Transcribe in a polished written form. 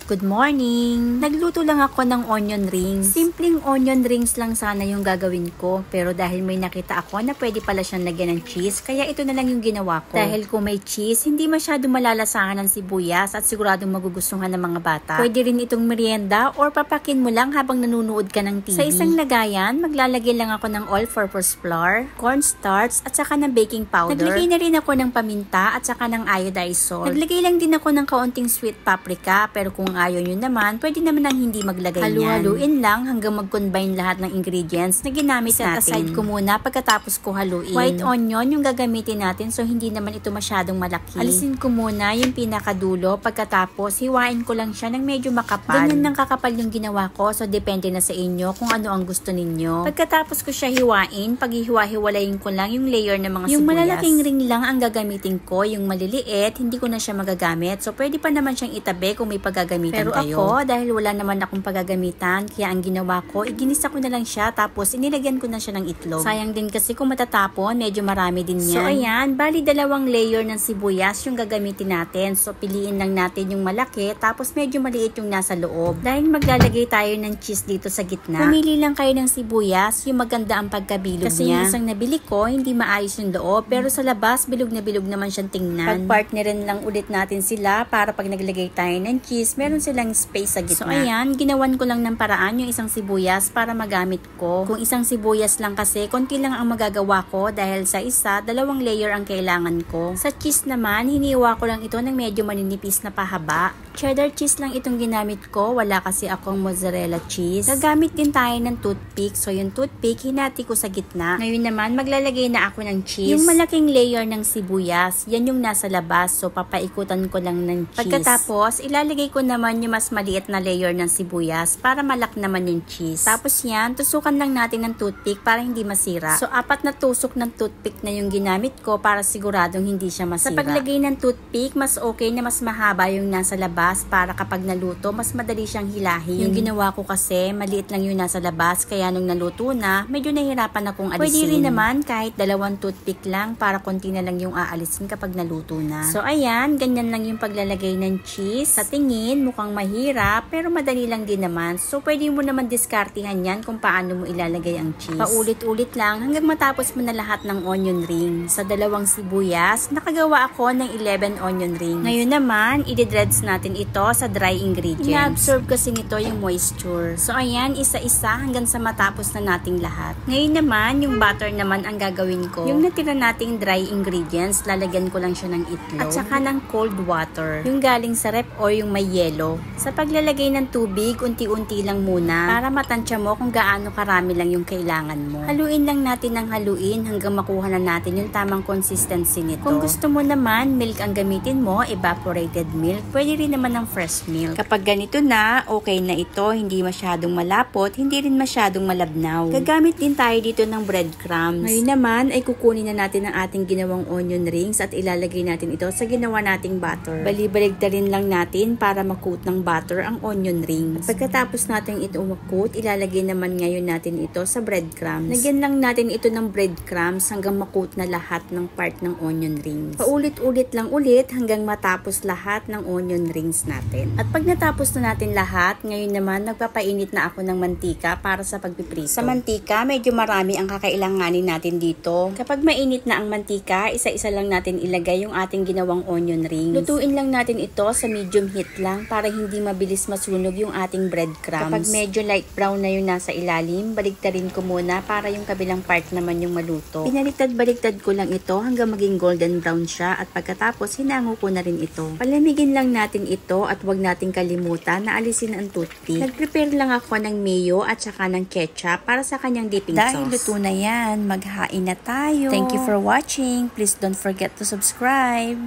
Good morning! Nagluto lang ako ng onion rings. Simpleng onion rings lang sana yung gagawin ko. Pero dahil may nakita ako na pwede pala siyang lagyan ng cheese, kaya ito na lang yung ginawa ko. Dahil kung may cheese, hindi masyadong malalasahan ng sibuyas at siguradong magugustuhan ng mga bata. Pwede rin itong merienda or papakin mo lang habang nanonood ka ng TV. Sa isang lagayan, maglalagay lang ako ng all-purpose flour, cornstarch at saka ng baking powder. Naglagay na rin ako ng paminta at saka ng iodized salt. Naglagay lang din ako ng kaunting sweet paprika, pero kung ayaw nyo naman, pwede naman ang hindi maglagay niyan. Halu-haluin lang hanggang mag-combine lahat ng ingredients na ginamit natin. Set aside ko muna pagkatapos ko haluin. White onion yung gagamitin natin, so hindi naman ito masyadong malaki. Alisin ko muna yung pinakadulo, pagkatapos hiwain ko lang siya ng medyo makapal. Ganyan lang kakapal yung ginawa ko, so depende na sa inyo kung ano ang gusto ninyo. Pagkatapos ko siya hiwain, paghihiwa-hiwalayin ko lang yung layer ng mga sibuyas. Yung malalaking ring lang ang gagamitin ko, yung maliliit, hindi ko na siya magagamit. So pwede pa naman siyang itabi kung may paggagamitan pero kayo. Ako, dahil wala naman akong paggagamitan, kaya ang ginawa ko, iginisa ko na lang siya, tapos inilagyan ko na siya ng itlog. Sayang din kasi kung matatapon, medyo marami din yan. So ayan, bali dalawang layer ng sibuyas yung gagamitin natin. So piliin lang natin yung malaki, tapos medyo maliit yung nasa loob. Dahil maglalagay tayo ng cheese dito sa gitna, pumili lang kayo ng sibuyas, yung maganda ang pagkabilog kasi niya. Kasi yung isang nabili ko, hindi maayos yung loob, pero sa labas, bilog na bilog naman siyang tingnan. Pag-partnerin lang ulit natin sila para pag naglagay tayo ng cheese, meron silang space sa gitna. So ayan, ginawan ko lang ng paraan yung isang sibuyas para magamit ko. Kung isang sibuyas lang kasi, konti lang ang magagawa ko dahil sa isa, dalawang layer ang kailangan ko. Sa cheese naman, hiniwa ko lang ito ng medyo maninipis na pahaba. Cheddar cheese lang itong ginamit ko, wala kasi akong mozzarella cheese. Gagamit din tayo ng toothpick, so yung toothpick, hinati ko sa gitna. Ngayon naman, maglalagay na ako ng cheese. Yung malaking layer ng sibuyas, yan yung nasa labas, so papaikutan ko lang ng cheese. Pagkatapos, ilalagay ko naman yung mas maliit na layer ng sibuyas para malak naman yung cheese. Tapos yan, tusukan lang natin ng toothpick para hindi masira. So 4 na tusok ng toothpick na yung ginamit ko para siguradong hindi siya masira. Sa paglagay ng toothpick, mas okay na mas mahaba yung nasa labas para kapag naluto, mas madali siyang hilahin. Yung ginawa ko kasi, maliit lang yung nasa labas, kaya nung naluto na, medyo nahirapan akong alisin. Pwede rin naman kahit 2 toothpick lang para konti na lang yung aalisin kapag naluto na. So ayan, ganyan lang yung paglalagay ng cheese. Sa tingin, mukhang mahirap, pero madali lang din naman. So pwede mo naman diskartihan yan kung paano mo ilalagay ang cheese. Paulit-ulit lang hanggang matapos mo na lahat ng onion ring. Sa 2 sibuyas, nakagawa ako ng 11 onion rings. Ngayon naman, i-dreads natin ito sa dry ingredients. Ina-absorb kasi nito yung moisture. So ayan, isa-isa hanggang sa matapos na nating lahat. Ngayon naman, yung butter naman ang gagawin ko. Yung natira nating dry ingredients, lalagyan ko lang siya ng itlog. At saka ng cold water. Yung galing sa rep or yung may yelo. Sa paglalagay ng tubig, unti-unti lang muna para matansya mo kung gaano karami lang yung kailangan mo. Haluin lang natin ng haluin hanggang makuha na natin yung tamang consistency nito. Kung gusto mo naman, milk ang gamitin mo, evaporated milk. Pwede rin naman ng fresh milk. Kapag ganito na, okay na ito, hindi masyadong malapot, hindi rin masyadong malabnaw. Gagamit din tayo dito ng breadcrumbs. Ngayon naman ay kukunin na natin ang ating ginawang onion rings at ilalagay natin ito sa ginawa nating butter. Balibaligtarin lang natin para makoat ng butter ang onion rings. At pagkatapos natin ito makoat, ilalagay naman ngayon natin ito sa breadcrumbs. Lagyan lang natin ito ng breadcrumbs hanggang makoat na lahat ng part ng onion rings. Paulit-ulit lang ulit hanggang matapos lahat ng onion rings natin. At pag natapos na natin lahat, ngayon naman nagpapainit na ako ng mantika para sa pagpiprito. Sa mantika, medyo marami ang kakailanganin natin dito. Kapag mainit na ang mantika, isa-isa lang natin ilagay yung ating ginawang onion rings. Lutuin lang natin ito sa medium heat lang para hindi mabilis masunog yung ating breadcrumbs. Kapag medyo light brown na yung nasa ilalim, baligtarin ko muna para yung kabilang part naman yung maluto. Pinaliktad-baliktad ko lang ito hanggang maging golden brown siya at pagkatapos hinango ko na rin ito. Palamigin lang natin ito at wag nating kalimutan na alisin ang toothpick. Nag-prepare lang ako ng mayo at saka ng ketchup para sa kanyang dipping sauce. Dahil luto na yan, maghain na tayo. Thank you for watching. Please don't forget to subscribe.